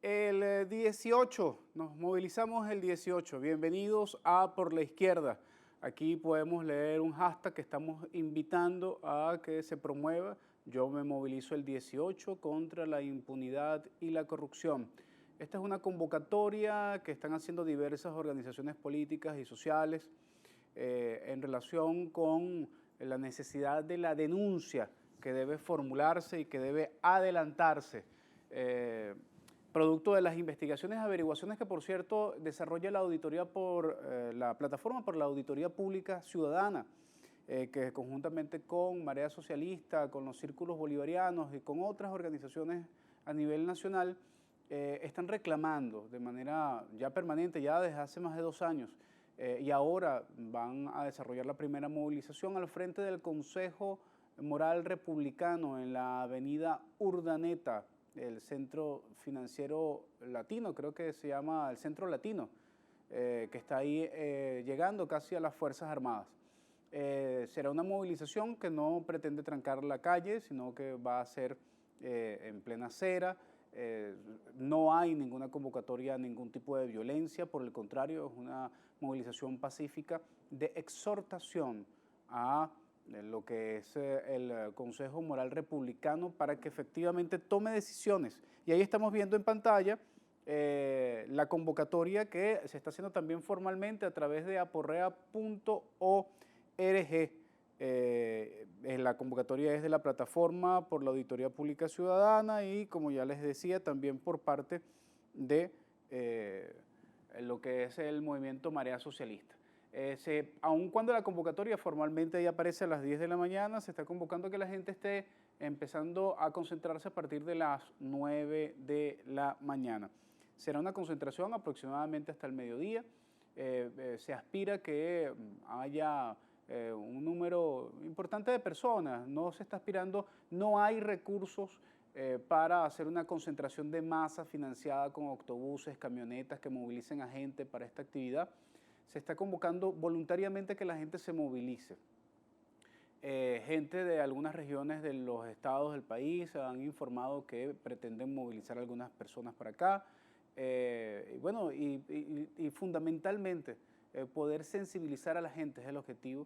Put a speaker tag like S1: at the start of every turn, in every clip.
S1: El 18, nos movilizamos el 18. Bienvenidos a Por la Izquierda. Aquí podemos leer un hashtag que estamos invitando a que se promueva. Yo me movilizo el 18 contra la impunidad y la corrupción. Esta es una convocatoria que están haciendo diversas organizaciones políticas y sociales en relación con la necesidad de la denuncia que debe formularse y que debe adelantarse. Producto de las investigaciones y averiguaciones que, por cierto, desarrolla la auditoría la plataforma por la Auditoría Pública Ciudadana, que conjuntamente con Marea Socialista, con los círculos bolivarianos y con otras organizaciones a nivel nacional, están reclamando de manera ya permanente, ya desde hace más de 2 años, y ahora van a desarrollar la primera movilización al frente del Consejo Moral Republicano en la avenida Urdaneta, el Centro Financiero Latino, creo que se llama el Centro Latino, que está ahí llegando casi a las Fuerzas Armadas. Será una movilización que no pretende trancar la calle, sino que va a ser en plena acera. No hay ninguna convocatoria a ningún tipo de violencia, por el contrario, es una movilización pacífica de exhortación a lo que es el Consejo Moral Republicano para que efectivamente tome decisiones. Y ahí estamos viendo en pantalla la convocatoria que se está haciendo también formalmente a través de aporrea.org. La convocatoria es de la plataforma por la Auditoría Pública Ciudadana y, como ya les decía, también por parte de lo que es el movimiento Marea Socialista. Aun cuando la convocatoria formalmente ya aparece a las 10 de la mañana, se está convocando a que la gente esté empezando a concentrarse a partir de las 9 de la mañana. Será una concentración aproximadamente hasta el mediodía. Se aspira que haya un número importante de personas. No se está aspirando, no hay recursos para hacer una concentración de masa financiada con autobuses, camionetas que movilicen a gente para esta actividad. Se está convocando voluntariamente que la gente se movilice. Gente de algunas regiones de los estados del país han informado que pretenden movilizar a algunas personas para acá. Y fundamentalmente poder sensibilizar a la gente es el objetivo.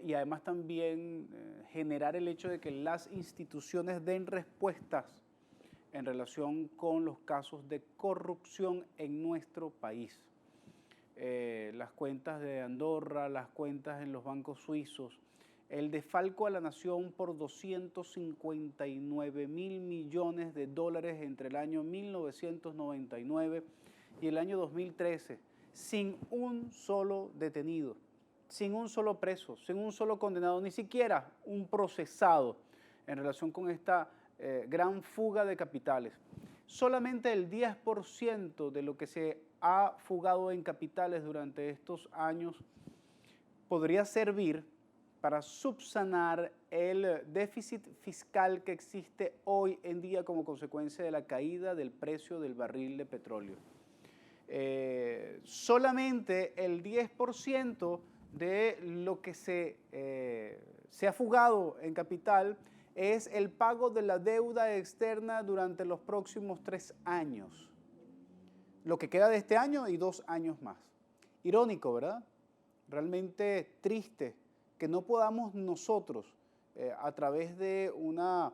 S1: Y además también generar el hecho de que las instituciones den respuestas en relación con los casos de corrupción en nuestro país. Las cuentas de Andorra, las cuentas en los bancos suizos, el desfalco a la nación por 259.000 millones de dólares entre el año 1999 y el año 2013, sin un solo detenido, sin un solo preso, sin un solo condenado, ni siquiera un procesado en relación con esta gran fuga de capitales. Solamente el 10% de lo que se ha fugado en capitales durante estos años podría servir para subsanar el déficit fiscal que existe hoy en día como consecuencia de la caída del precio del barril de petróleo. Solamente el 10% de lo que se ha fugado en capital es el pago de la deuda externa durante los próximos 3 años. Lo que queda de este año y 2 años más. Irónico, ¿verdad? Realmente triste que no podamos nosotros, a través de una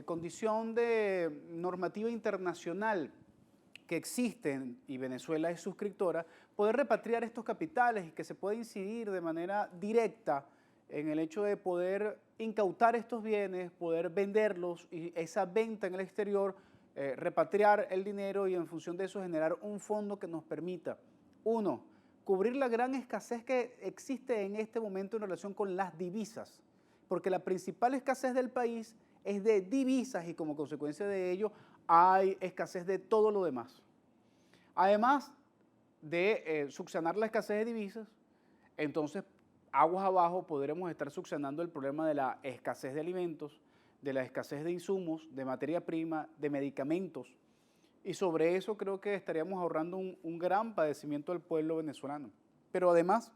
S1: condición de normativa internacional que existe, y Venezuela es suscriptora, poder repatriar estos capitales y que se pueda incidir de manera directa en el hecho de poder incautar estos bienes, poder venderlos y esa venta en el exterior, repatriar el dinero y en función de eso generar un fondo que nos permita, uno, cubrir la gran escasez que existe en este momento en relación con las divisas, porque la principal escasez del país es de divisas y como consecuencia de ello hay escasez de todo lo demás. Además de subsanar la escasez de divisas, entonces aguas abajo podremos estar subsanando el problema de la escasez de alimentos, de la escasez de insumos, de materia prima, de medicamentos. Y sobre eso creo que estaríamos ahorrando un gran padecimiento al pueblo venezolano. Pero además,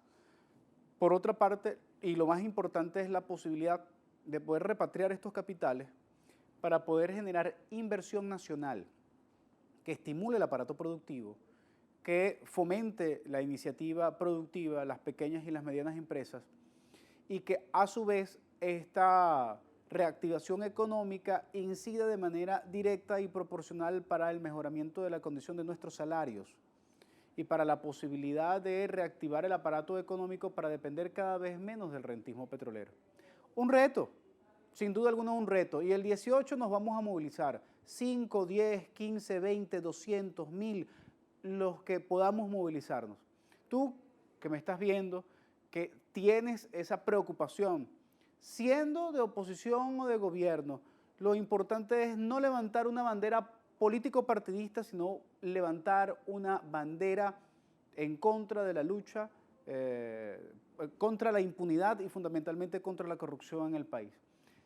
S1: por otra parte, y lo más importante es la posibilidad de poder repatriar estos capitales para poder generar inversión nacional, que estimule el aparato productivo, que fomente la iniciativa productiva, las pequeñas y las medianas empresas, y que a su vez esta reactivación económica incida de manera directa y proporcional para el mejoramiento de la condición de nuestros salarios y para la posibilidad de reactivar el aparato económico para depender cada vez menos del rentismo petrolero. Un reto, sin duda alguna un reto, y el 18 nos vamos a movilizar, 5, 10, 15, 20, 200, 1000, los que podamos movilizarnos. Tú que me estás viendo, que tienes esa preocupación, siendo de oposición o de gobierno, lo importante es no levantar una bandera político-partidista, sino levantar una bandera en contra de la lucha, contra la impunidad y fundamentalmente contra la corrupción en el país.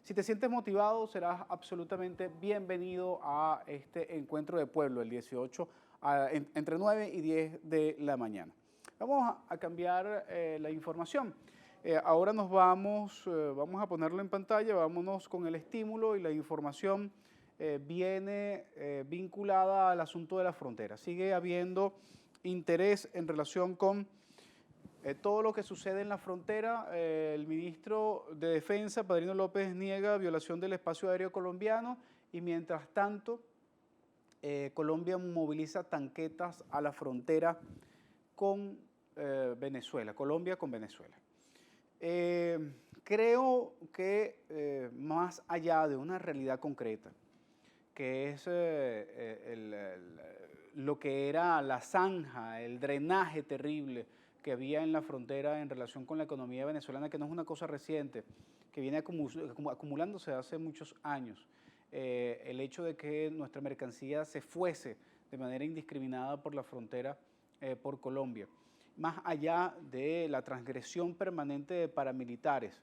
S1: Si te sientes motivado, serás absolutamente bienvenido a este encuentro de pueblo el 18 entre 9 y 10 de la mañana. Vamos a cambiar la información. Ahora nos vamos a ponerlo en pantalla, vámonos con el estímulo, y la información viene vinculada al asunto de la frontera. Sigue habiendo interés en relación con todo lo que sucede en la frontera. El ministro de Defensa, Padrino López, niega violación del espacio aéreo colombiano, y mientras tanto Colombia moviliza tanquetas a la frontera con Venezuela, Colombia con Venezuela. Creo que más allá de una realidad concreta, que es lo que era la zanja, el drenaje terrible que había en la frontera en relación con la economía venezolana, que no es una cosa reciente, que viene acumulándose hace muchos años. El hecho de que nuestra mercancía se fuese de manera indiscriminada por la frontera por Colombia, más allá de la transgresión permanente de paramilitares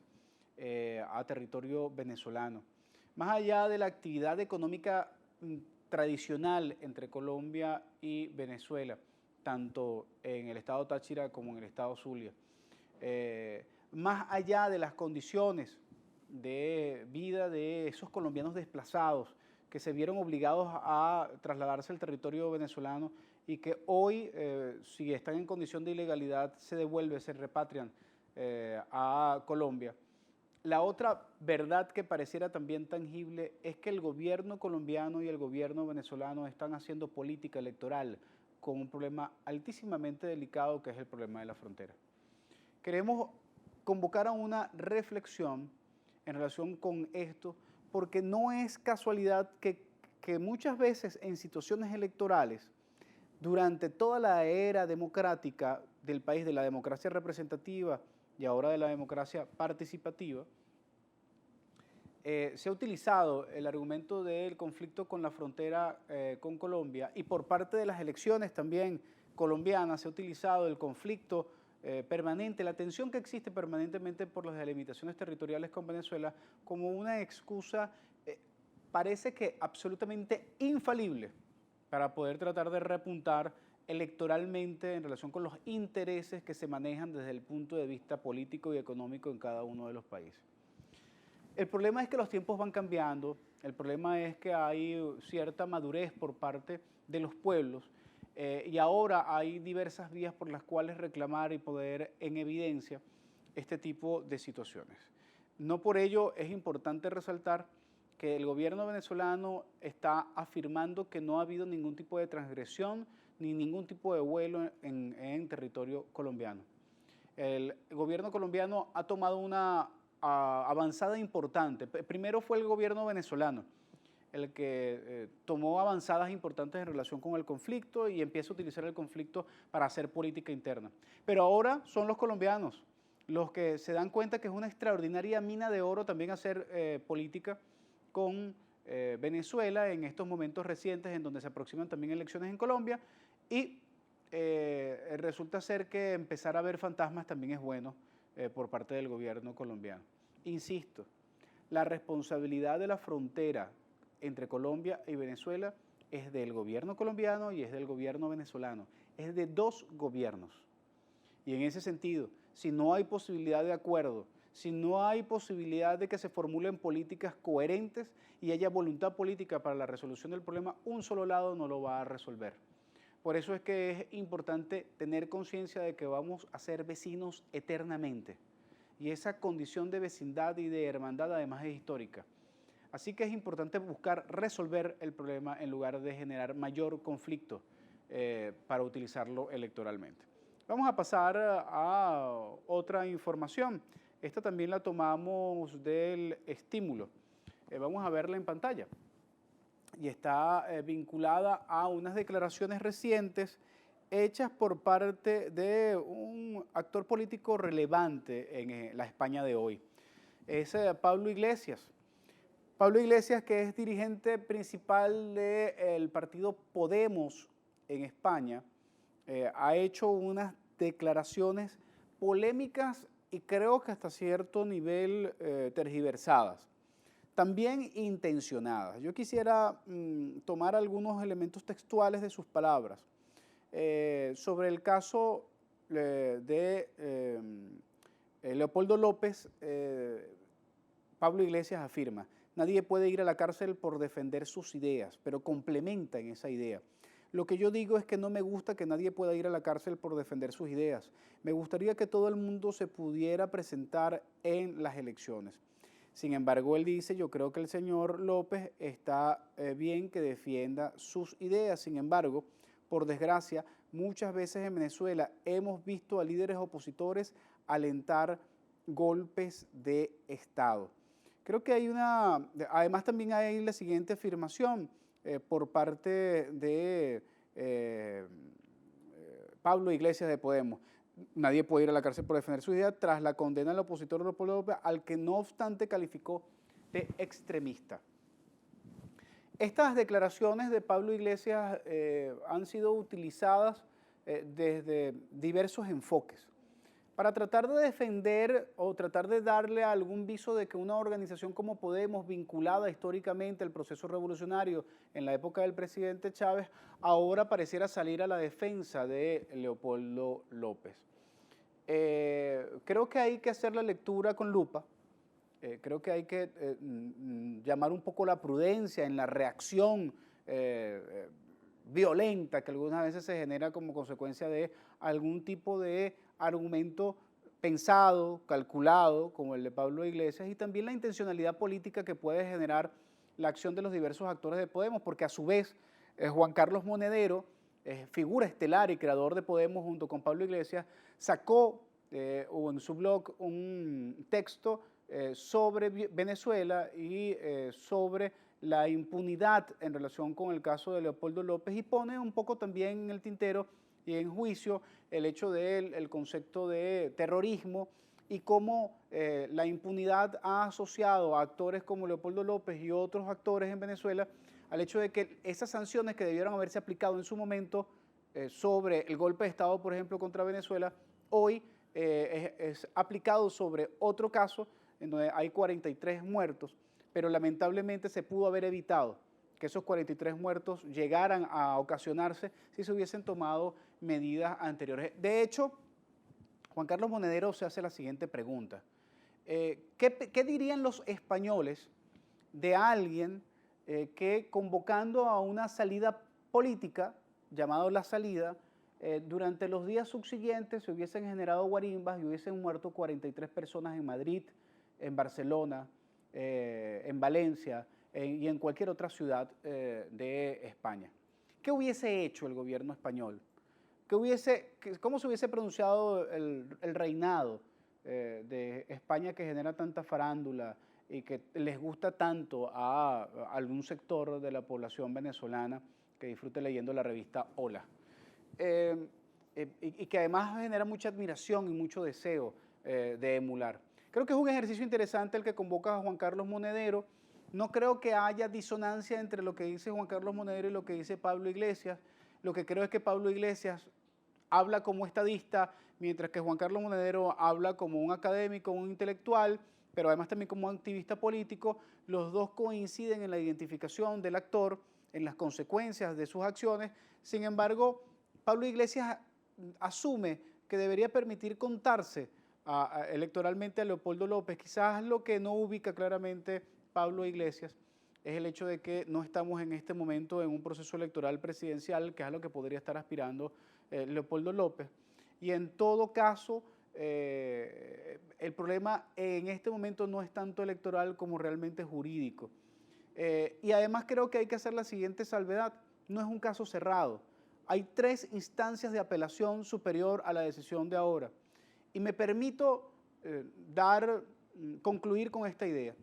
S1: a territorio venezolano, más allá de la actividad económica tradicional entre Colombia y Venezuela, tanto en el estado Táchira como en el estado Zulia, más allá de las condiciones de vida de esos colombianos desplazados que se vieron obligados a trasladarse al territorio venezolano y que hoy, si están en condición de ilegalidad, se repatrian a Colombia. La otra verdad que pareciera también tangible es que el gobierno colombiano y el gobierno venezolano están haciendo política electoral con un problema altísimamente delicado, que es el problema de la frontera. Queremos convocar a una reflexión en relación con esto, porque no es casualidad que muchas veces en situaciones electorales, durante toda la era democrática del país, de la democracia representativa y ahora de la democracia participativa, se ha utilizado el argumento del conflicto con la frontera con Colombia, y por parte de las elecciones también colombianas se ha utilizado el conflicto permanente, la tensión que existe permanentemente por las delimitaciones territoriales con Venezuela, como una excusa, parece que absolutamente infalible, para poder tratar de repuntar electoralmente en relación con los intereses que se manejan desde el punto de vista político y económico en cada uno de los países. El problema es que los tiempos van cambiando, el problema es que hay cierta madurez por parte de los pueblos, y ahora hay diversas vías por las cuales reclamar y poner en evidencia este tipo de situaciones. No por ello es importante resaltar que el gobierno venezolano está afirmando que no ha habido ningún tipo de transgresión ni ningún tipo de vuelo en territorio colombiano. El gobierno colombiano ha tomado una avanzada importante. Primero fue el gobierno venezolano el que tomó avanzadas importantes en relación con el conflicto y empieza a utilizar el conflicto para hacer política interna. Pero ahora son los colombianos los que se dan cuenta que es una extraordinaria mina de oro también hacer política con Venezuela en estos momentos recientes en donde se aproximan también elecciones en Colombia, y resulta ser que empezar a ver fantasmas también es bueno por parte del gobierno colombiano. Insisto, la responsabilidad de la frontera entre Colombia y Venezuela es del gobierno colombiano y es del gobierno venezolano, es de dos gobiernos. Y en ese sentido, si no hay posibilidad de acuerdo, si no hay posibilidad de que se formulen políticas coherentes y haya voluntad política para la resolución del problema, un solo lado no lo va a resolver. Por eso es que es importante tener conciencia de que vamos a ser vecinos eternamente. Y esa condición de vecindad y de hermandad además es histórica. Así que es importante buscar resolver el problema en lugar de generar mayor conflicto para utilizarlo electoralmente. Vamos a pasar a otra información. Esta también la tomamos del estímulo. Vamos a verla en pantalla. Y está vinculada a unas declaraciones recientes hechas por parte de un actor político relevante en la España de hoy. Es Pablo Iglesias. Pablo Iglesias, que es dirigente principal del partido Podemos en España, ha hecho unas declaraciones polémicas y creo que hasta cierto nivel tergiversadas, también intencionadas. Yo quisiera tomar algunos elementos textuales de sus palabras. Sobre el caso de Leopoldo López, Pablo Iglesias afirma: nadie puede ir a la cárcel por defender sus ideas, pero complementa en esa idea. Lo que yo digo es que no me gusta que nadie pueda ir a la cárcel por defender sus ideas. Me gustaría que todo el mundo se pudiera presentar en las elecciones. Sin embargo, él dice: yo creo que el señor López está bien que defienda sus ideas. Sin embargo, por desgracia, muchas veces en Venezuela hemos visto a líderes opositores alentar golpes de Estado. Creo que hay además también hay la siguiente afirmación por parte de Pablo Iglesias de Podemos: nadie puede ir a la cárcel por defender su idea, tras la condena del opositor Leopoldo López, al que no obstante calificó de extremista. Estas declaraciones de Pablo Iglesias han sido utilizadas desde diversos enfoques para tratar de defender o tratar de darle algún viso de que una organización como Podemos, vinculada históricamente al proceso revolucionario en la época del presidente Chávez, ahora pareciera salir a la defensa de Leopoldo López. Creo que hay que hacer la lectura con lupa. Creo que hay que llamar un poco la prudencia en la reacción violenta que algunas veces se genera como consecuencia de algún tipo de argumento pensado, calculado, como el de Pablo Iglesias, y también la intencionalidad política que puede generar la acción de los diversos actores de Podemos, porque a su vez Juan Carlos Monedero, figura estelar y creador de Podemos junto con Pablo Iglesias, sacó en su blog un texto sobre Venezuela y sobre la impunidad en relación con el caso de Leopoldo López, y pone un poco también en el tintero y en juicio el hecho del concepto de terrorismo y cómo la impunidad ha asociado a actores como Leopoldo López y otros actores en Venezuela al hecho de que esas sanciones que debieron haberse aplicado en su momento sobre el golpe de Estado, por ejemplo, contra Venezuela, hoy es aplicado sobre otro caso en donde hay 43 muertos, pero lamentablemente se pudo haber evitado que esos 43 muertos llegaran a ocasionarse si se hubiesen tomado medidas anteriores. De hecho, Juan Carlos Monedero se hace la siguiente pregunta: ¿qué dirían los españoles de alguien que, convocando a una salida política, llamado La Salida, durante los días subsiguientes se hubiesen generado guarimbas y hubiesen muerto 43 personas en Madrid, en Barcelona, en Valencia y en cualquier otra ciudad de España? ¿Qué hubiese hecho el gobierno español? ¿Cómo se hubiese pronunciado el reinado de España, que genera tanta farándula y que les gusta tanto a algún sector de la población venezolana que disfrute leyendo la revista Hola? Y que además genera mucha admiración y mucho deseo de emular. Creo que es un ejercicio interesante el que convoca a Juan Carlos Monedero. No creo que haya disonancia entre lo que dice Juan Carlos Monedero y lo que dice Pablo Iglesias. Lo que creo es que Pablo Iglesias habla como estadista, mientras que Juan Carlos Monedero habla como un académico, un intelectual, pero además también como un activista político. Los dos coinciden en la identificación del actor, en las consecuencias de sus acciones. Sin embargo, Pablo Iglesias asume que debería permitir contarse electoralmente a Leopoldo López. Quizás lo que no ubica claramente Pablo Iglesias es el hecho de que no estamos en este momento en un proceso electoral presidencial, que es a lo que podría estar aspirando Leopoldo López. Y en todo caso, el problema en este momento no es tanto electoral como realmente jurídico. Y además creo que hay que hacer la siguiente salvedad: no es un caso cerrado. Hay 3 instancias de apelación superior a la decisión de ahora. Y me permito concluir con esta idea.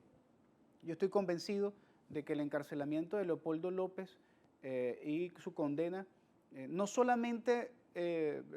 S1: Yo estoy convencido de que el encarcelamiento de Leopoldo López y su condena no solamente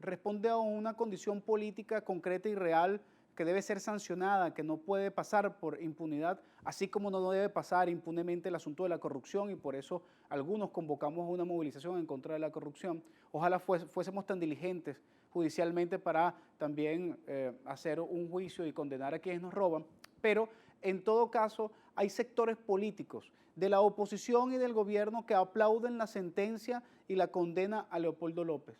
S1: responde a una condición política concreta y real que debe ser sancionada, que no puede pasar por impunidad, así como no debe pasar impunemente el asunto de la corrupción, y por eso algunos convocamos una movilización en contra de la corrupción. Ojalá fuésemos tan diligentes judicialmente para también hacer un juicio y condenar a quienes nos roban, pero en todo caso hay sectores políticos de la oposición y del gobierno que aplauden la sentencia y la condena a Leopoldo López.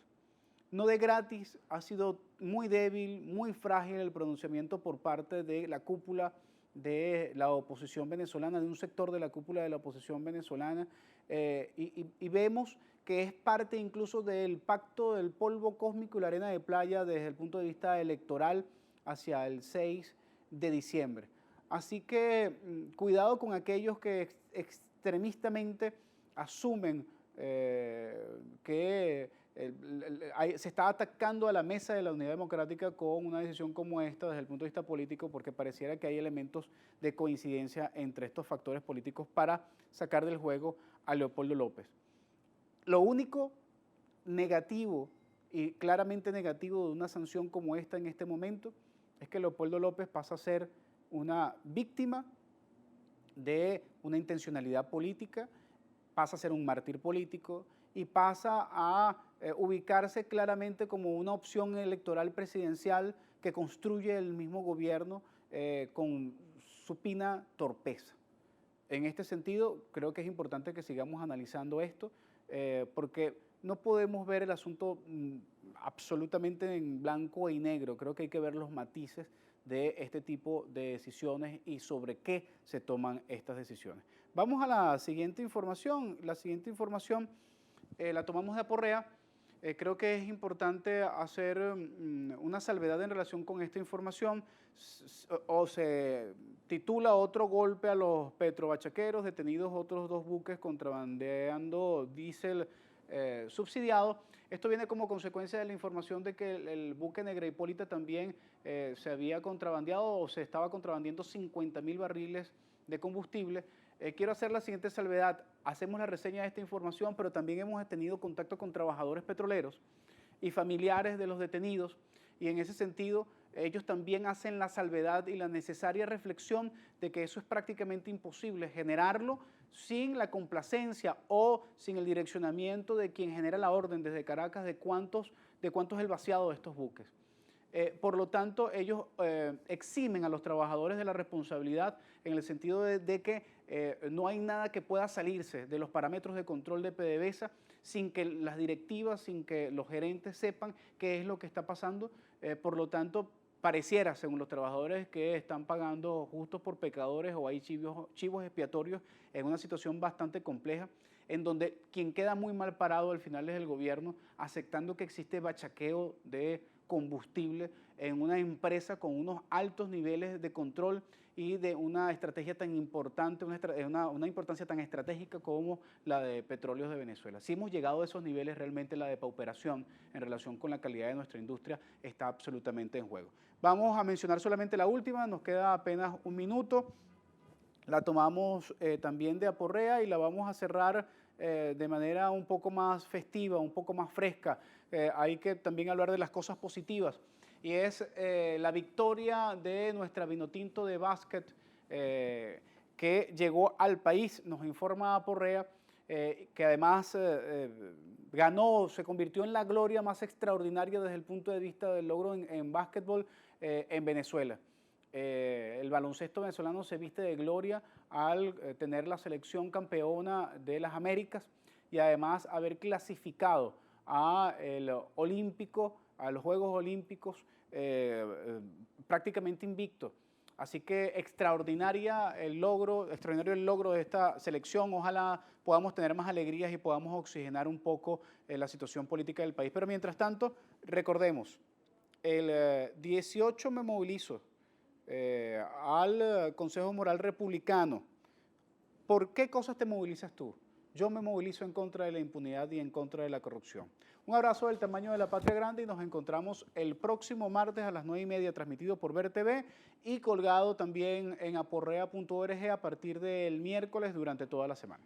S1: No de gratis, ha sido muy débil, muy frágil el pronunciamiento por parte de la cúpula de la oposición venezolana, de un sector de la cúpula de la oposición venezolana, y vemos que es parte incluso del pacto del polvo cósmico y la arena de playa desde el punto de vista electoral hacia el 6 de diciembre. Así que cuidado con aquellos que extremistamente asumen que se está atacando a la mesa de la unidad democrática con una decisión como esta desde el punto de vista político, porque pareciera que hay elementos de coincidencia entre estos factores políticos para sacar del juego a Leopoldo López. Lo único negativo y claramente negativo de una sanción como esta en este momento es que Leopoldo López pasa a ser una víctima de una intencionalidad política, pasa a ser un mártir político y pasa a ubicarse claramente como una opción electoral presidencial que construye el mismo gobierno con supina torpeza. En este sentido, creo que es importante que sigamos analizando esto, porque no podemos ver el asunto absolutamente en blanco y negro. Creo que hay que ver los matices de este tipo de decisiones y sobre qué se toman estas decisiones. Vamos a la siguiente información. La siguiente información la tomamos de Aporrea. Creo que es importante hacer una salvedad en relación con esta información. O se titula "Otro golpe a los petrobachaqueros, detenidos otros 2 buques contrabandeando diésel subsidiado". Esto viene como consecuencia de la información de que el buque Negra Hipólita también se había contrabandeado o se estaba contrabandeando 50.000 barriles de combustible. Quiero hacer la siguiente salvedad: hacemos la reseña de esta información, pero también hemos tenido contacto con trabajadores petroleros y familiares de los detenidos, y en ese sentido ellos también hacen la salvedad y la necesaria reflexión de que eso es prácticamente imposible generarlo sin la complacencia o sin el direccionamiento de quien genera la orden desde Caracas de cuánto es el vaciado de estos buques. Por lo tanto, ellos eximen a los trabajadores de la responsabilidad en el sentido de que no hay nada que pueda salirse de los parámetros de control de PDVSA sin que las directivas, sin que los gerentes sepan qué es lo que está pasando. Por lo tanto, pareciera, según los trabajadores, que están pagando justos por pecadores o hay chivos expiatorios en una situación bastante compleja, en donde quien queda muy mal parado al final es el gobierno, aceptando que existe bachaqueo de combustible en una empresa con unos altos niveles de control y de una estrategia tan importante, una importancia tan estratégica como la de Petróleos de Venezuela. Si hemos llegado a esos niveles, realmente la depauperación en relación con la calidad de nuestra industria está absolutamente en juego. Vamos a mencionar solamente la última, nos queda apenas un minuto. La tomamos también de Aporrea y la vamos a cerrar de manera un poco más festiva, un poco más fresca. Hay que también hablar de las cosas positivas, y es la victoria de nuestra Vinotinto de básquet que llegó al país. Nos informa Aporrea que además se convirtió en la gloria más extraordinaria desde el punto de vista del logro en básquetbol en Venezuela. El baloncesto venezolano se viste de gloria al tener la selección campeona de las Américas y además haber clasificado a los Juegos Olímpicos prácticamente invicto. Así que extraordinario el logro de esta selección. Ojalá podamos tener más alegrías y podamos oxigenar un poco la situación política del país. Pero mientras tanto, recordemos, el 18 me movilizo al Consejo Moral Republicano. ¿Por qué cosas te movilizas tú? Yo me movilizo en contra de la impunidad y en contra de la corrupción. Un abrazo del tamaño de la patria grande y nos encontramos el próximo martes a las 9:30, transmitido por Ver TV y colgado también en aporrea.org a partir del miércoles durante toda la semana.